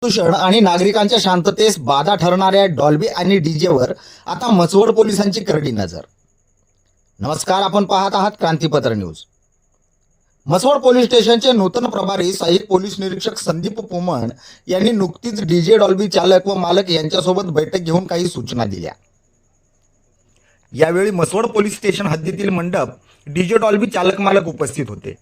प्रदूषण आणि नागरिकांच्या शांततेस बाधा ठरणाऱ्या डॉल्बी आणि डीजेवर आता मसवड पोलिसांची करडी नजर. नमस्कार, आपण पाहत आहात क्रांतीपत्र न्यूज. मसवड पोलीस स्टेशनचे नूतन प्रभारी सहाय्यक पोलीस निरीक्षक संदीप पोमण यांनी नुकतीच डीजे डॉल्बी चालक व मालक यांच्यासोबत बैठक घेऊन काही सूचना दिल्या. यावेळी मसवड पोलीस स्टेशन हद्दीतील मंडप डीजे डॉल्बी चालक मालक उपस्थित होते.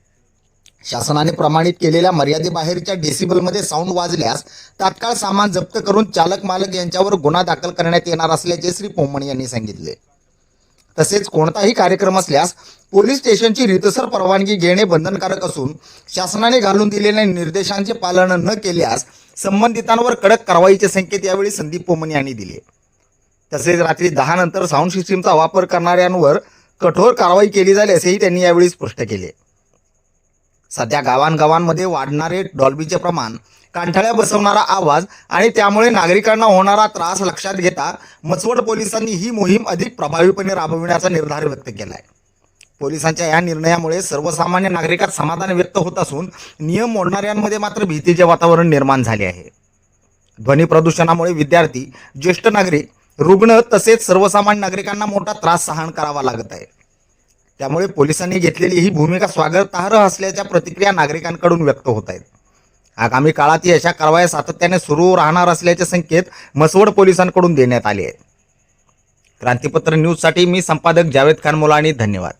शासनाने प्रमाणित केलेल्या मर्यादेबाहेरच्या डेसिबलमध्ये साऊंड वाजल्यास तात्काळ सामान जप्त करून चालक मालक यांच्यावर गुन्हा दाखल करण्यात येणार असल्याचे श्री पोमण यांनी सांगितले. तसेच कोणताही कार्यक्रम असल्यास पोलीस स्टेशनची रीतसर परवानगी घेणे बंधनकारक असून शासनाने घालून दिलेल्या निर्देशांचे पालन न केल्यास संबंधितांवर कडक कारवाईचे संकेत यावेळी संदीप पोमण यांनी दिले. तसेच रात्री 10 नंतर साऊंड सिस्टीमचा वापर करणाऱ्यांवर कठोर कारवाई केली जाईल असेही त्यांनी यावेळी स्पष्ट केले. सध्या गावांगावांमध्ये वाढणारे डॉल्बीचे प्रमाण, कांठाळ्या बसवणारा आवाज आणि त्यामुळे नागरिकांना होणारा त्रास लक्षात घेता मसवड पोलिसांनी ही मोहीम अधिक प्रभावीपणे राबविण्याचा निर्धार व्यक्त केला आहे. पोलिसांच्या या निर्णयामुळे सर्वसामान्य नागरिकात समाधान व्यक्त होत असून नियम मोडणाऱ्यांमध्ये मात्र भीतीचे वातावरण निर्माण झाले आहे. ध्वनी प्रदूषणामुळे विद्यार्थी, ज्येष्ठ नागरिक, रुग्ण तसेच सर्वसामान्य नागरिकांना मोठा त्रास सहन करावा लागत आहे. त्यामुळे पोलिसांनी घेतलेली ही भूमिका स्वागतार्ह असल्याच्या प्रतिक्रिया नागरिकांकडून व्यक्त होत आहेत. आगामी काळातही अशा कारवाया सातत्याने सुरू राहणार असल्याचे संकेत मसवड पोलिसांकडून देण्यात आले आहेत. क्रांतीपत्र न्यूजसाठी मी संपादक जावेद खान मुलानी. धन्यवाद.